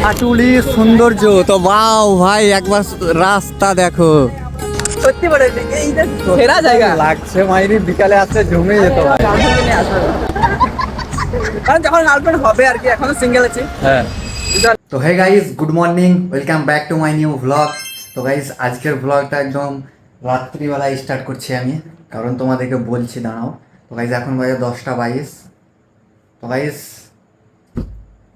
হাটুলি সৌন্দর্য তো বাও ভাই, একবার রাস্তা দেখো, সত্যি বলে এইটা সেরা জায়গা লাগছে মাইরি, বিকালে আসতে জমে যেত ভাই। কারণ যখন গার্লফ্রেন্ড হবে আর কি, এখনো সিঙ্গেল আছি। হ্যাঁ। তো hey guys, good morning, welcome back to my new vlog. তো গাইস, আজকের ভ্লগটা একদম রাত্রিবেলায় স্টার্ট করছি আমি, কারণ তোমাদেরকে বলছি দাঁড়াও। তো গাইস, এখন বাজে 10:22। তো গাইস,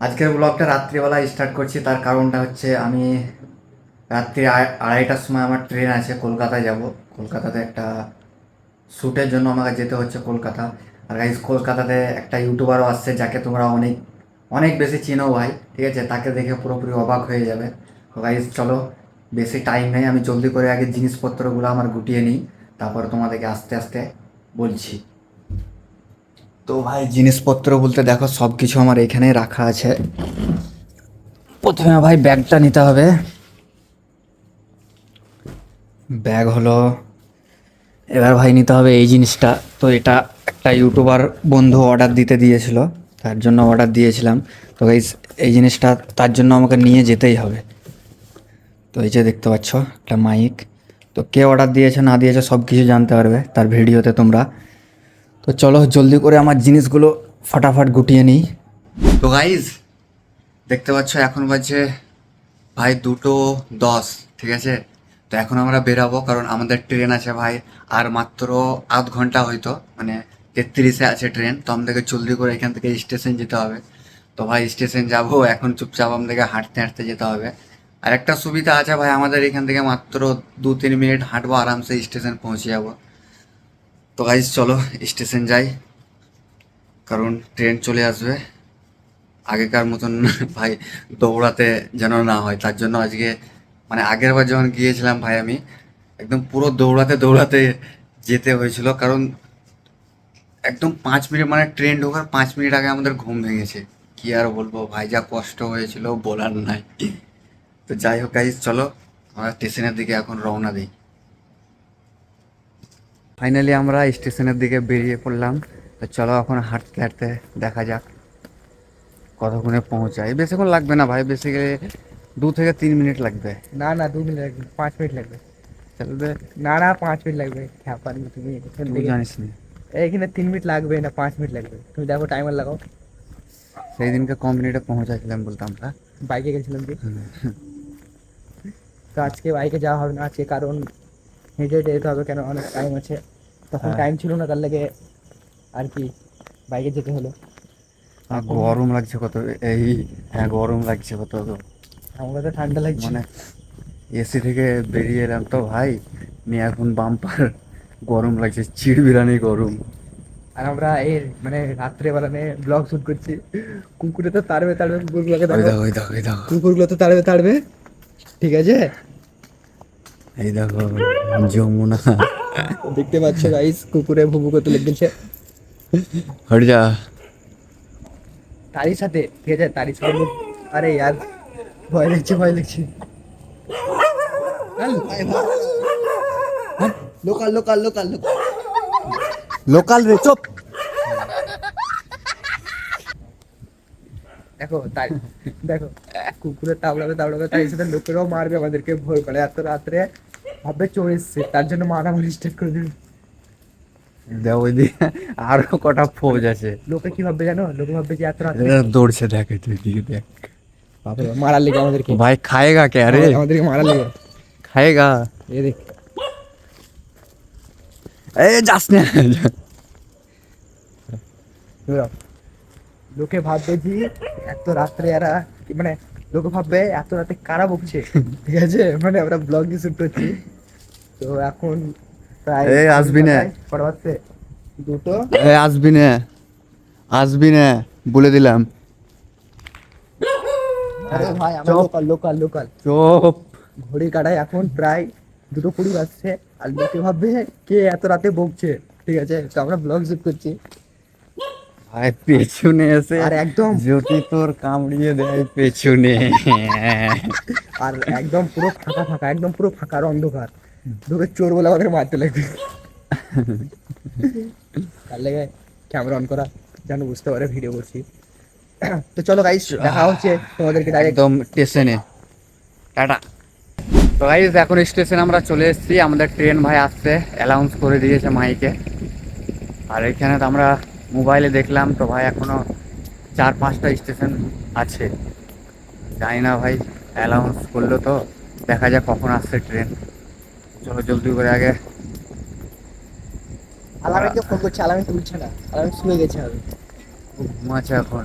আজকের ব্লগটা রাত্রিবেলায় স্টার্ট করছি, তার কারণটা হচ্ছে আমি রাত্রি 2:30টার সময় আমার ট্রেন আছে, কলকাতায় যাব। কলকাতাতে একটা শ্যুটের জন্য আমাকে যেতে হচ্ছে কলকাতা। আর গাইস, কলকাতাতে একটা ইউটিউবারও আসছে, যাকে তোমরা অনেক অনেক বেশি চিনো ভাই, ঠিক আছে? তাকে দেখে পুরোপুরি অবাক হয়ে যাবে। তো গাইস চলো, বেশি টাইম নেই, আমি জলদি করে আগে জিনিসপত্রগুলো আমার গুটিয়ে নিই, তারপর তোমাদেরকে আস্তে আস্তে বলছি। তো ভাই, জিনিসপত্র বলতে দেখো, সব কিছু আমার এখানে রাখা আছে। প্রথমে ভাই ব্যাগটা নিতে হবে। ব্যাগ হলো, এবার ভাই নিতে হবে এই জিনিসটা। তো এটা একটা ইউটিউবার বন্ধু অর্ডার দিতে দিয়েছিল, তার জন্য অর্ডার দিয়েছিলাম। তো এই জিনিসটা তার জন্য আমাকে নিয়ে যেতেই হবে। তো এই যে দেখতে পাচ্ছ একটা মাইক। তো কে অর্ডার দিয়েছে না দিয়েছে সব কিছু জানতে পারবে তার ভিডিওতে তোমরা। তো চলো জলদি করে আমার জিনিসগুলো ফাটাফাট গুটিয়ে নিই। তো গাইজ, দেখতে পাচ্ছ এখন বাজে ভাই 2:10, ঠিক আছে? তো এখন আমরা বেরাবো, কারণ আমাদের ট্রেন আছে ভাই আর মাত্র আধ ঘন্টা, হয়তো মানে 33-এ আছে ট্রেন। তো আমাদেরকে জলদি করে এখান থেকে স্টেশন যেতে হবে। তো ভাই স্টেশন যাবো এখন, চুপচাপ আমাদেরকে হাঁটতে হাঁটতে যেতে হবে। আর একটা সুবিধা আছে ভাই, আমাদের এখান থেকে মাত্র 2-3 মিনিট হাঁটবো, আরামসে স্টেশন পৌঁছে যাবো। তো গাইজ চলো স্টেশন যাই, কারণ ট্রেন চলে আসবে। আগেকার মতন ভাই দৌড়াতে যেন না হয়, তার জন্য আজকে মানে আগের বার যখন গিয়েছিলাম ভাই, আমি একদম পুরো দৌড়াতে দৌড়াতে যেতে হয়েছিল, কারণ একদম 5 মিনিট মানে ট্রেন ঢোকার 5 মিনিট আগে আমাদের ঘুম ভেঙেছে। কি আর বলবো ভাই, যা কষ্ট হয়েছিল বলার নাই। তো যাই হোক গাইজ, চলো আমরা স্টেশনের দিকে এখন রওনা দিই। ফাইনালি আমরা স্টেশনের দিকে বেরিয়ে পড়লাম। তো চলো এখন হাঁটতে হাঁটতে দেখা যাক কতক্ষণে পৌঁছায়। বেশিক্ষণ লাগবে না ভাই, বেশি গেলে 2 থেকে 3 মিনিট লাগবে। না না, 2 মিনিট লাগবে, 5 মিনিট লাগবে। চলবে? না না, 5 মিনিট লাগবে। হ্যাঁ পারবি তুমি এখান তুই থেকে। জানিস না, এইখানে 3 মিনিট লাগবে না, 5 মিনিট লাগবে। তুমি দেখো, টাইমার লাগাও। সেই দিনকে কম মিনিটে পৌঁছাছিলাম বলতাম আমরা। বাইকে গেছিলাম কি, তো আজকে বাইকে যাওয়া হবে না আজকে, কারণ হেঁটে হেঁটে যেতে হবে, কেন অনেক টাইম আছে। তখন টাইম ছিল না, তার লাগে আর কি বাইকে যেতে হলো। এখন গরম লাগছে কত এই, হ্যাঁ গরম লাগছে কত, আমাকে তো ঠান্ডা লাগছে। মানে এসি থেকে বেরিয়ে এলাম তো ভাই, নিয়ে এখন বাম্পার গরম লাগছে, চিড়বিড়ানি গরম। আর আমরা এর মানে রাত্রেবেলা ব্লগ শুট করছি। কুকুরে তো তাড়বে তাড়বে, কুকুরগুলোকে ওই দেখো, দেখো ওই দেখো ওই দেখো কুকুরগুলো তো তাড়বে তাড়বে, ঠিক আছে? এই দেখো যমুনা, দেখতে পাচ্ছ গাইস, কুকুরে ভুবু করতে লেগেছে হট যা। তারই সাথে, ঠিক আছে? তারই সাথে আরে यार, ভয় লাগছে ভয় লাগছে। Local local local local local রে, চুপ। দেখো তাই, দেখো কুকুরে তাবড়াবে তাবড়াবে, তাই সাথে লোকেরাও মারবে আমাদেরকে, ভয় করে। এত রাত্রে ভাববে চোর এসছে, তার জন্য মারামারি স্টার্ট করে দেবে। দেখ ওই দিকে আরো কটা ফৌজ আছে, লোকে কি ভাববে জানো? লোকে ভাববে যে এত রাত্রে এরা দৌড়ছে, দেখে তুই দিকে দেখ। বাপরে বাপ, মারার লেগে আমাদেরকে, ভাই খাएगा क्या रे, আমাদেরকে মারার লেগে। খাएगा? এ দেখ, এ যাস না। লোকে ভাববে যে এত রাত্রে এরা মানে, লোকে ভাববে এত রাতে কারা বকছে, ঠিক আছে? মানে আমরা ব্লগ শুট করছি। তো এখন প্রায় এই আসবি না, কটা বাজছে? 2টো। এ আসবি না, আসবি না বলে দিলাম। আরে ভাই, আমরা চুপ। Local local local. চুপ। ঘড়ির কাটায় এখন প্রায় 2:20 বাজছে। আর লোকে ভাববে কে এত রাতে বকছে, ঠিক আছে? তো আমরা ব্লগ শুট করছি। ভাই পেছনে এসে আর একদম যদি তোর কামড়িয়ে দেয় পেছনে। আর একদম পুরো ফাঁকা ফাঁকা, একদম পুরো ফাঁকা আর অন্ধকার। ঢুকে চোর বলে আমাদের মারতে লাগবে। তার লেগে ক্যামেরা অন করা, যেন বুঝতে পারে ভিডিও করছি। তো চলো গাইস, দেখা হচ্ছে তোমাদেরকে ডাইরেক্ট। একদম স্টেশনে। টাটা। তো গাইস এখন স্টেশনে আমরা চলে এসেছি, আমাদের ট্রেন ভাই আসছে, অ্যানাউন্স করে দিয়েছে মাইকে। আর এখানে তো আমরা মোবাইলে দেখলাম তো ভাই এখনো 4-5টা স্টেশন আছে, জানি না ভাই, অ্যানাউন্স করলো তো, দেখা যাক কখন আসছে ট্রেন। চলো জলদি করে আগে। আলামিনকে ফোন করছে, আলামিন তুলছে না, আলামিন শুয়ে গেছে হবে। ঘুমাচ্ছে এখন,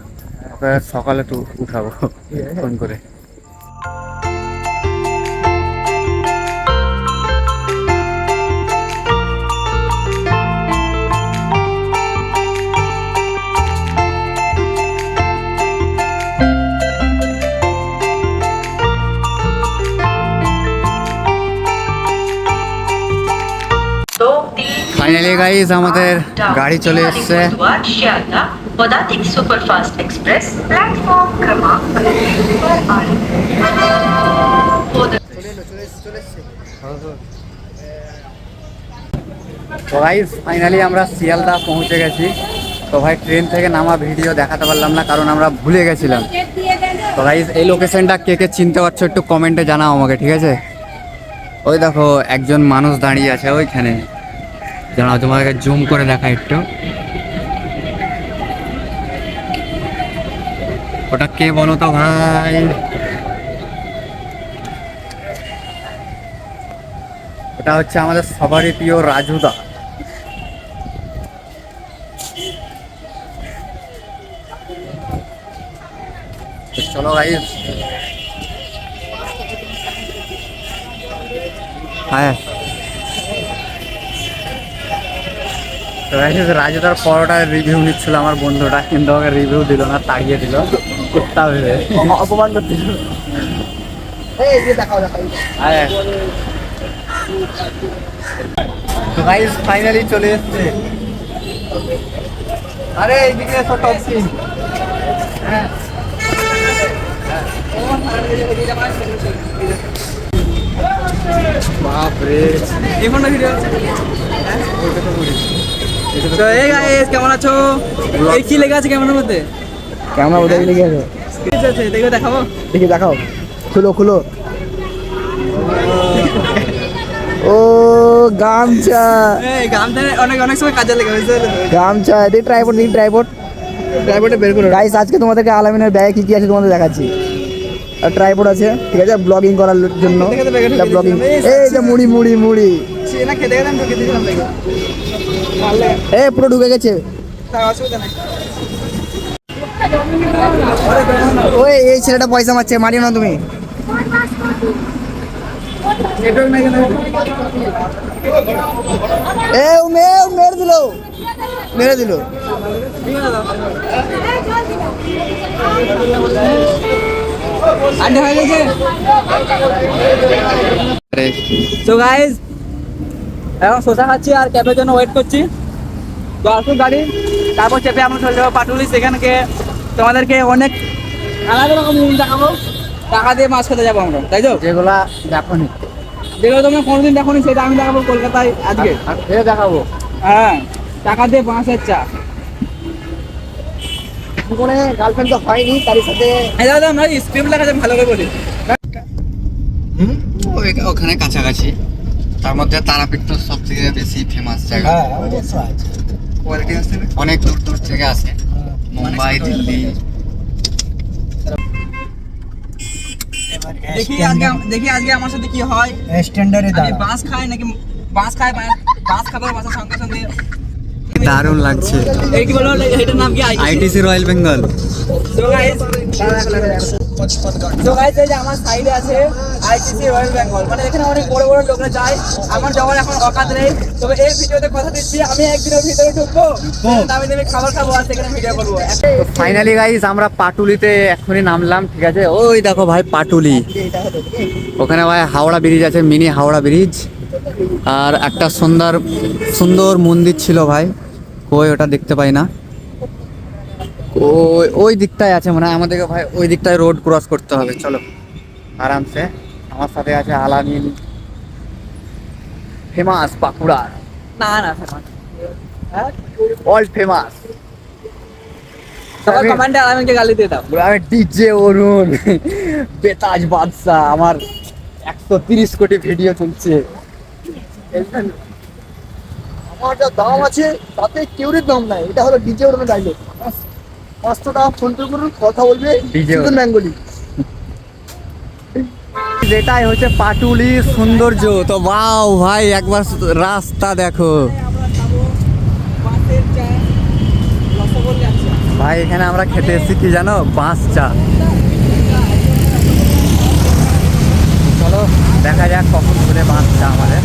ওকে সকালে তো উঠাবো ফোন করে। ফাইনালি গাইস আমাদের গাড়ি চলে এসেছে। पदातिक सुपरफास्ट एक्सप्रेस प्लॅटफॉर्म क्रमांक 1 वर आहे. তো গাইস ফাইনালি আমরা শিয়ালদা পৌঁছে গেছি। তো ভাই ট্রেন থেকে নামা ভিডিও দেখাতে পারলাম না কারণ আমরা ভুলে গেছিলাম। তো গাইস এই লোকেশনটা কে কে চিনতে পারছো একটু কমেন্টে জানাও আমাকে, ঠিক আছে? ওই দেখো একজন মানুষ দাঁড়িয়ে আছে ওইখানে, জানাও, তোমাকে জুম করে দেখা একটু। ওটা কে বলো তো ভাই? ওটা হচ্ছে আমাদের সবারই প্রিয় রাজুদা। তো চলো গাইস, হ্যাঁ তো গাইস রাজুদার পরোটার রিভিউ নিচ্ছিল আমার বন্ধুটা, কিন্তু আমাকে রিভিউ দিল না, তাড়িয়ে দিল কুত্তা ভেবে, অপমান করছিল। এই যে দেখাও দেখাও। হ্যাঁ। তো গাইস ফাইনালি চলে এসছে। আরে এইদিকে এসো টপসি। বাপরে এখন না ভিডিও তো এই গাইস কেমন আছো? এই কি লেখা আছে ক্যামেরার মধ্যে? ক্যামেরা ওদের দিকে গেছে, কি আছে দেখো, দেখাবো। দেখি দেখাও, খুলো খুলো। ও গামছা, এই গামটা অনেক অনেক সময় কাজে লেগে হয়েছে। গামছা। দেখি ট্রাইপড, দেখি ট্রাইপড, ট্রাইপডে বের করো গাইস। আজকে তোমাদেরকে আলামিনের ব্যাগে কি কি আছে তোমাদের দেখাচ্ছি। আর ট্রাইপড আছে, ঠিক আছে, ব্লগিং করার জন্য। ব্লগিং, এই যে মুড়ি মুড়ি মুড়ি, সে না খেতে গেলাম, ঢুকে দিয়েছিলাম দেখো। এই পুরো ঢুকে গেছে। তার অসুবিধা নাই। ওই এই ছেলেটা পয়সা মারছে, মারিও না তুমি। নেটওয়ার্ক নাই কেন? এ ও মেরে দিল, মেরে দিল। আড্ডা হয়ে গেছে। আরে তো গাইস এখন শসা খাচ্ছি আর ক্যাবের জন্য ওয়েট করছি। তো আসুন গাড়ি, তারপর চেপে আমরা চলে যাবো পাটুলি। সেখানে গিয়ে তোমাদেরকে অনেক আলাদা রকম জিনিস দেখাবো। টাকা দিয়ে মাছ খেতে যাবো আমরা, তাই তো? যেগুলা দেখোনি যেগুলো তোমরা কোনোদিন দেখোনি সেটা আমি দেখাবো কলকাতায় আজকে। আর ফের দেখাবো। হ্যাঁ, টাকা দিয়ে বাঁশের চা। জীবনে গার্লফ্রেন্ড তো হয়নি, তার সাথে এই দাদা আমরা স্ক্রিপ্ট লেখা ভালো করে বলি। ওখানে কাছাকাছি, তার মধ্যে তারাপীঠ তো সব থেকে বেশি ফেমাস জায়গা। অনেক দূর দূর থেকে আসে, মুম্বাই, দিল্লি। দেখি আজকে আমার সাথে কি হয়। স্ট্যান্ডার্ডে আমি বাঁশ খাই নাকি বাঁশ খাবার বাঁচার সঙ্গে সঙ্গে দারুণ লাগছে। এই কি বলো, এটার নাম কি? ITC royal Bengal. তো গাইস এই যে আমার সাইডে আছে আইটিসি রয়্যাল বেঙ্গল, মানে এখানে অনেক বড় বড় লোকরা যায়। আমার যাওয়ার এখন অকাত নেই, তবে এই ভিডিওতে কথা দিচ্ছি আমি একদিনের ভিতরে ঢুকবো, দামি দামি খাবার খাবো আর সেখানে ভিডিও করবো। ফাইনালি গাইস আমরা পাটুলিতে এখনই নামলাম, ঠিক আছে? ওই দেখো ভাই পাটুলি, ওখানে ভাই হাওড়া ব্রিজ আছে, মিনি হাওড়া ব্রিজ। আর একটা সুন্দর সুন্দর মন্দির ছিল ভাই, কই ওটা দেখতে পাই না। ওই ওই দিকটায় আছে মনে হয়, আমাদেরকে ভাই ওই দিকটায় রোড ক্রস করতে হবে। চলো আরামসে। আমার সাথে আছে আলামিন, ফেমাস বাঁকুড়া, না না অল ফেমাস। সবাই কমেন্টে আলামিনকে গালি দিয়ে দাও। আমি ডিজে অরুণ, বেতাজ বাদশা, আমার 130 কোটি ভিডিও চলছে। আমার যা দাম আছে তাতে কেউরই দাম নাই। এটা হলো ডিজে অরুণের ডায়লগ। 500 টাকা ফোন পে করুন, কথা বলবে শুধু বেঙ্গলি। যেটাই হচ্ছে পাটুলি সৌন্দর্য। তো বাও ভাই, একবার রাস্তা দেখো ভাই। এখানে আমরা খেতে এসেছি কি জানো, বাঁশ চা। চলো দেখা যাক কখন ঘুরে বাঁশ চা আমাদের।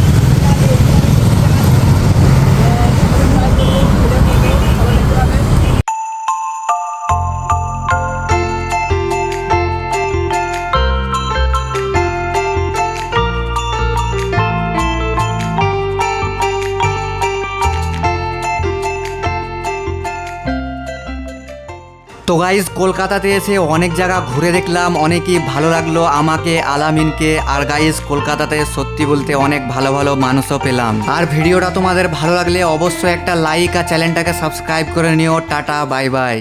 তো গাইজ কলকাতাতে এসে অনেক জায়গা ঘুরে দেখলাম, অনেকই ভালো লাগলো আমাকে, আলামিনকে। আর গাইজ কলকাতাতে সত্যি বলতে অনেক ভালো ভালো মানুষও পেলাম। আর ভিডিওটা তোমাদের ভালো লাগলে অবশ্যই একটা লাইক আর চ্যানেলটাকে সাবস্ক্রাইব করে নিও। Tata, bye bye.